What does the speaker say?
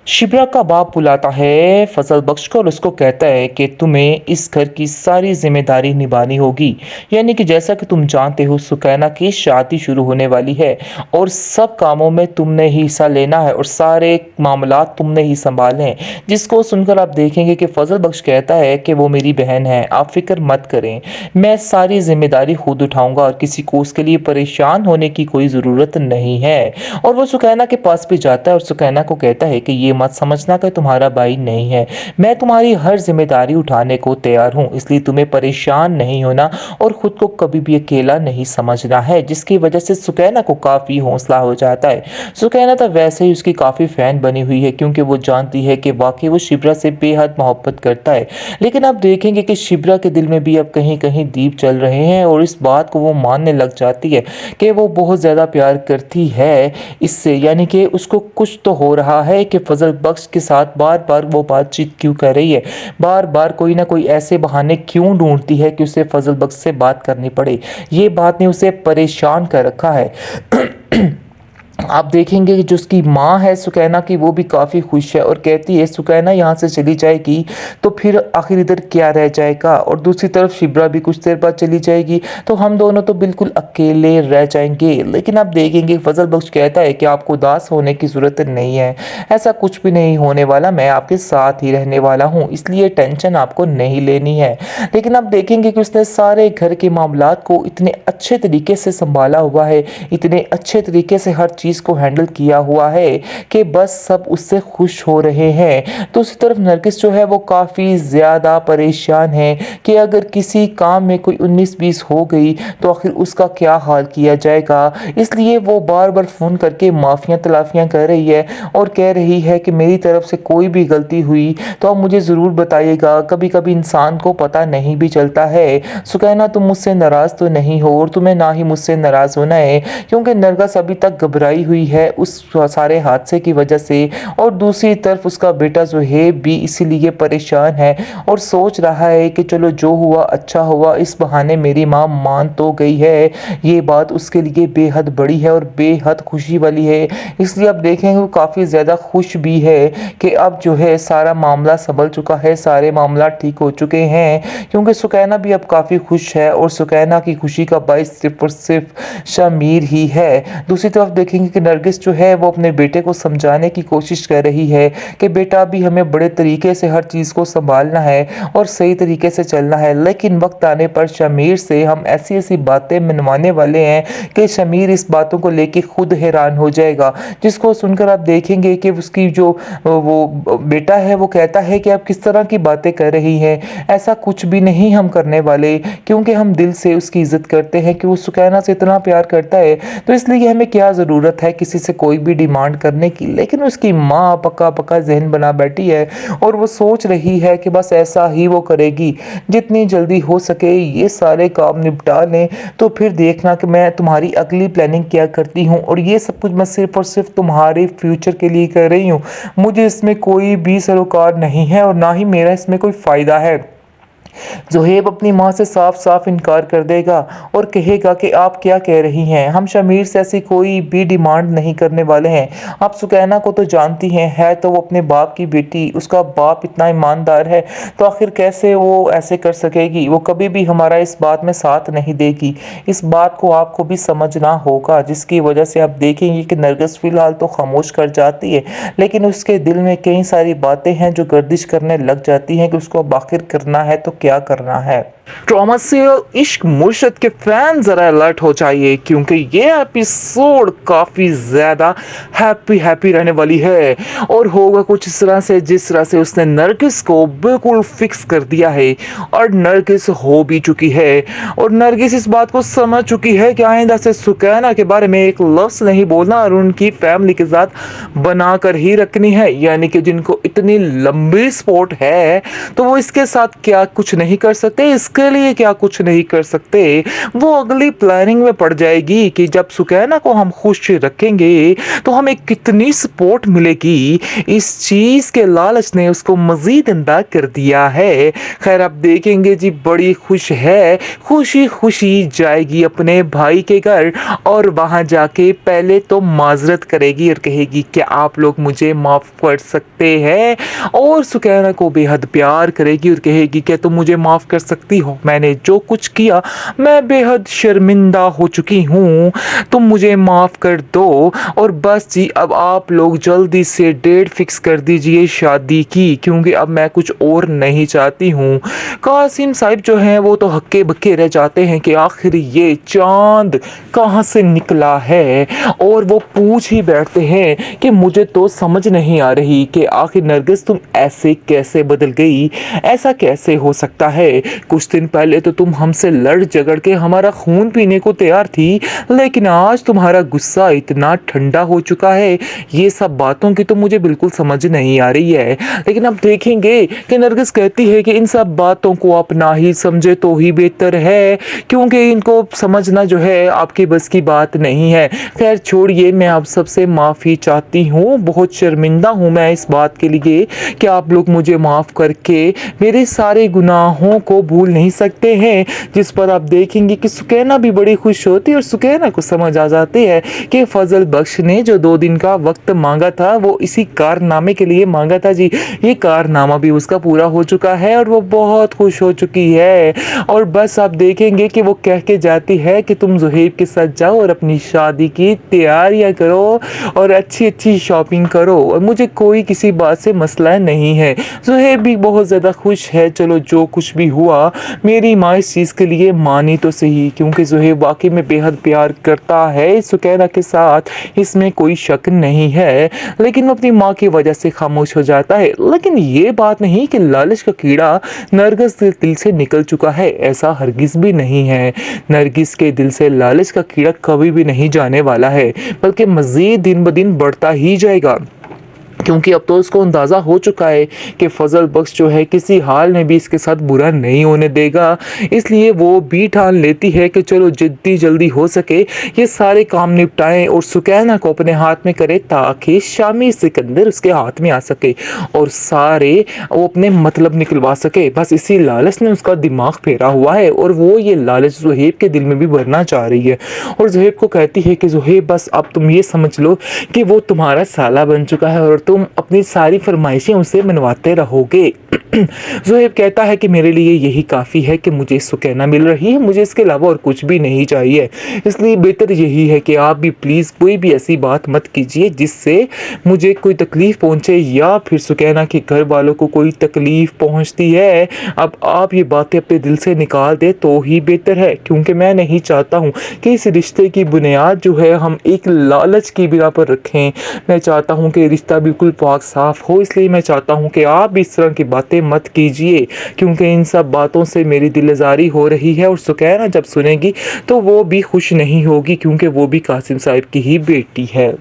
शिब्रा का बाप बुलाता है फजल बख्श को और उसको कहता है कि तुम्हें इस घर की सारी जिम्मेदारी निभानी होगी। यानी कि जैसा कि तुम जानते हो सुकैना की शादी शुरू होने वाली है और सब कामों में तुमने ही हिस्सा लेना है और सारे मामलात तुमने ही संभालने हैं। जिसको सुनकर आप देखेंगे कि फजल बख्श कहता है कि वो मेरी बहन है, आप फिक्र मत करें, मैं सारी जिम्मेदारी खुद उठाऊंगा और किसी को उसके लिए परेशान होने की कोई ज़रूरत नहीं है। और वो सुकैना के पास भी जाता है और सुकैना को कहता है कि ये मत समझना कि तुम्हारा भाई नहीं है, मैं तुम्हारी हर जिम्मेदारी उठाने को तैयार हूँ, इसलिए तुम्हें परेशान नहीं होना और खुद को कभी भी अकेला नहीं समझना है। जिसकी वजह से सुकैना को काफ़ी हौसला हो जाता है। सुकैना तो वैसे ही उसकी काफ़ी फ़ैन बनी हुई है क्योंकि वो जानती है कि वाकई वो शिब्रा से बेहद मोहब्बत करता है। लेकिन आप देखेंगे कि शिब्रा के दिल में भी अब कहीं कहीं दीप चल रहे हैं और इस बात को वो मानने लग जाती है कि वो बहुत ज़्यादा प्यार करती है इससे, यानी कि उसको कुछ तो हो रहा है कि फजल बख्श के साथ बार बार वो बातचीत क्यों कर रही है, बार बार कोई ना कोई ऐसे बहाने क्यों ढूंढती है कि उसे फजल बख्श से बात करनी पड़े। ये बात ने उसे परेशान कर रखा है। आप देखेंगे कि जो उसकी माँ है सुकैना की वो भी काफ़ी खुश है और कहती है सुकैना यहाँ से चली जाएगी तो फिर आखिर इधर क्या रह जाएगा, और दूसरी तरफ शिब्रा भी कुछ देर बाद चली जाएगी तो हम दोनों तो बिल्कुल अकेले रह जाएंगे। लेकिन आप देखेंगे फजल बख्श कहता है कि आपको उदास होने की ज़रूरत नहीं है, ऐसा कुछ भी नहीं होने वाला, मैं आपके साथ ही रहने वाला हूँ, इसलिए टेंशन आपको नहीं लेनी है। लेकिन आप देखेंगे कि उसने सारे घर के मामलात को इतने अच्छे तरीके से संभाला हुआ है, इतने अच्छे तरीके से हर चीज़ को हैंडल किया हुआ है कि बस सब उससे खुश हो रहे हैं। तो उसी तरफ नरगिस जो है वो काफ़ी ज़्यादा परेशान है कि अगर किसी काम में कोई 19-20 हो गई तो आखिर उसका क्या हाल किया जाएगा। इसलिए वो बार बार फ़ोन करके माफ़ियाँ तलाफ़ियाँ कर रही है और कह रही है कि मेरी तरफ से कोई भी गलती हुई तो आप मुझे ज़रूर बताइएगा, कभी कभी इंसान को पता नहीं भी चलता है। सुकैना तुम मुझसे नाराज़ तो नहीं हो और तुम्हें ना ही मुझसे नाराज़ होना है क्योंकि नरगिस अभी तक घबराई हुई है उस सारे हादसे की वजह से, और दूसरी तरफ उसका बेटा ज़ुहैब भी इसीलिए परेशान है और सोच रहा है कि चलो जो हुआ अच्छा हुआ, इस बहाने मेरी माँ मान तो गई है, ये बात उसके लिए बेहद बड़ी है और बेहद खुशी वाली है। इसलिए अब देखेंगे वो काफ़ी ज़्यादा खुश भी है कि अब जो है सारा मामला संभल चुका है, सारे मामला ठीक हो चुके हैं क्योंकि सुकैना भी अब काफ़ी खुश है और सुकैना की खुशी का बाइस सिर्फ और सिर्फ शमीर ही है। दूसरी तरफ देखेंगे कि नरगिस जो है वो अपने बेटे को समझाने की कोशिश कर रही है कि बेटा भी हमें बड़े तरीके से हर चीज़ को संभालना है और सही तरीके से चलना है, लेकिन वक्त आने पर शमीर से हम ऐसी ऐसी बातें मनवाने वाले हैं कि शमीर इस बातों को लेके खुद हैरान हो जाएगा। जिसको सुनकर आप देखेंगे कि उसकी जो वो बेटा है वो कहता है कि आप किस तरह की बातें कर रही हैं, ऐसा कुछ भी नहीं हम करने वाले, क्योंकि हम दिल से उसकी इज्जत करते हैं कि वो सुकैना से इतना प्यार करता है, तो इसलिए हमें क्या ज़रूरत है किसी से कोई भी डिमांड करने की। लेकिन उसकी माँ पक्का पक्का जहन बना बैठी है और वो सोच रही है कि बस ऐसा ही वो करेगी, जितनी जल्दी हो सके ये सारे काम निपटा लें तो फिर देखना कि मैं तुम्हारी अगली प्लानिंग क्या करती हूँ, और ये सब कुछ मैं सिर्फ और सिर्फ तुम्हारे फ्यूचर के लिए कर रही हूँ, मुझे इसमें कोई भी सरोकार नहीं है और ना ही मेरा इसमें कोई फ़ायदा है। ज़ुहैब अपनी माँ से साफ साफ इनकार कर देगा और कहेगा कि आप क्या कह रही हैं, हम शमीर से ऐसी कोई भी डिमांड नहीं करने वाले हैं। आप सुकैना को तो जानती हैं, है तो वो अपने बाप की बेटी, उसका बाप इतना ईमानदार है तो आखिर कैसे वो ऐसे कर सकेगी, वो कभी भी हमारा इस बात में साथ नहीं देगी, इस बात को आपको भी समझना होगा। जिसकी वजह से आप देखेंगे कि नरगिस फ़िलहाल तो खामोश कर जाती है, लेकिन उसके दिल में कई सारी बातें हैं जो गर्दिश करने लग जाती हैं कि उसको अब आखिर करना है तो क्या करना है। ड्रामा सीरियल इश्क मुर्शद के फैन जरा अलर्ट हो जाइए क्योंकि ये एपिसोड काफ़ी ज़्यादा हैप्पी रहने वाली है और होगा कुछ इस तरह से जिस तरह से उसने नरगिस को बिल्कुल फिक्स कर दिया है और नरगिस हो भी चुकी है और नरगिस इस बात को समझ चुकी है कि आइंदा से सुकैना के बारे में एक लफ्ज़ नहीं बोलना और उनकी फैमिली के साथ बना कर ही रखनी है, यानी कि जिनको इतनी लंबी सपोर्ट है तो वो इसके साथ क्या कुछ नहीं कर सकते। इस उसके लिए क्या कुछ नहीं कर सकते। वो अगली प्लानिंग में पड़ जाएगी कि जब सुकैना को हम खुश रखेंगे तो हमें कितनी सपोर्ट मिलेगी। इस चीज़ के लालच ने उसको मज़ीद अंधा कर दिया है। खैर अब देखेंगे जी, बड़ी खुश है, खुशी खुशी जाएगी अपने भाई के घर और वहाँ जाके पहले तो माजरत करेगी और कहेगी कि आप लोग मुझे माफ़ कर सकते हैं, और सुकैना को बेहद प्यार करेगी और कहेगी कि तुम मुझे माफ़ कर सकती हो, मैंने जो कुछ किया मैं बेहद शर्मिंदा हो चुकी हूँ, तुम मुझे माफ़ कर दो। और बस जी, अब आप लोग जल्दी से डेट फिक्स कर दीजिए शादी की, क्योंकि अब मैं कुछ और नहीं चाहती हूँ। कासिम साहब जो हैं वो तो हक्के बक्के रह जाते हैं कि आखिर ये चांद कहाँ से निकला है, और वो पूछ ही बैठते हैं कि मुझे तो समझ नहीं आ रही कि आखिर नरगिस तुम ऐसे कैसे बदल गई, ऐसा कैसे हो सकता है। कुछ दिन पहले तो तुम हमसे लड़ झगड़ के हमारा खून पीने को तैयार थी, लेकिन आज तुम्हारा गुस्सा इतना ठंडा हो चुका है। ये सब बातों की तो मुझे बिल्कुल समझ नहीं आ रही है। लेकिन अब देखेंगे कि नरगिस कहती है कि इन सब बातों को आप ना ही समझे तो ही बेहतर है, क्योंकि इनको समझना जो है आपकी बस की बात नहीं है। खैर छोड़िए, मैं आप सबसे माफ़ी चाहती हूँ, बहुत शर्मिंदा हूँ मैं इस बात के लिए कि आप लोग मुझे माफ़ करके मेरे सारे गुनाहों को भूल नहीं सकते हैं। जिस पर आप देखेंगे कि सुकैना भी बड़ी खुश होती है और सुकैना को समझ आ जाती है कि फजल बख्श ने जो 2 दिन का वक्त मांगा था वो इसी कारनामे के लिए मांगा था जी। ये कारनामा भी उसका पूरा हो चुका है और वो बहुत खुश हो चुकी है। और बस आप देखेंगे कि वो कह के जाती है कि तुम ज़ुहैब के साथ जाओ और अपनी शादी की तैयारियां करो और अच्छी अच्छी शॉपिंग करो, और मुझे कोई किसी बात से मसला नहीं है। ज़ुहैब भी बहुत ज़्यादा खुश है। चलो जो कुछ भी हुआ, मेरी माँ इस चीज़ के लिए मानी तो सही, क्योंकि ज़ुहैब वाकई में बेहद प्यार करता है सुकैना के साथ, इसमें कोई शक नहीं है। लेकिन वो अपनी माँ की वजह से खामोश हो जाता है। लेकिन ये बात नहीं कि लालच का कीड़ा नरगिस के दिल से निकल चुका है, ऐसा हरगिज़ भी नहीं है। नरगिस के दिल से लालच का कीड़ा कभी भी नहीं जाने वाला है, बल्कि मज़ीद दिन ब दिन बढ़ता ही जाएगा, क्योंकि अब तो उसको अंदाज़ा हो चुका है कि फजल बख्श जो है किसी हाल में भी इसके साथ बुरा नहीं होने देगा। इसलिए वो भी ठान लेती है कि चलो जितनी जल्दी हो सके ये सारे काम निपटाएं और सुकैना को अपने हाथ में करे, ताकि शामी सिकंदर उसके हाथ में आ सके और सारे वो अपने मतलब निकलवा सके। बस इसी लालच ने उसका दिमाग फेरा हुआ है, और वो ये लालच ज़ुहैब के दिल में भी भरना चाह रही है। और ज़ुहैब को कहती है कि ज़ुहैब बस अब तुम ये समझ लो कि वो तुम्हारा साला बन चुका है और तुम अपनी सारी फरमाइशें उसे मनवाते रहोगे। ज़ुहैब कहता है कि मेरे लिए यही काफ़ी है कि मुझे सुकैना मिल रही है, मुझे इसके अलावा और कुछ भी नहीं चाहिए। इसलिए बेहतर यही है कि आप भी प्लीज़ कोई भी ऐसी बात मत कीजिए जिससे मुझे कोई तकलीफ़ पहुँचे या फिर सुकैना के घर वालों को कोई तकलीफ़ पहुँचती है। अब आप ये बातें अपने दिल से निकाल दे तो ही बेहतर है, क्योंकि मैं नहीं चाहता हूँ कि इस रिश्ते की बुनियाद जो है हम एक लालच की बिना पर रखें। मैं चाहता हूँ कि रिश्ता बिल्कुल पाक साफ़ हो, इसलिए मैं चाहता हूँ कि आप भी इस तरह की बातें मत कीजिए, क्योंकि इन सब बातों से मेरी दिलज़ारी हो रही है। और सुकैना जब सुनेगी तो वो भी खुश नहीं होगी, क्योंकि वो भी कासिम साहब की ही बेटी है।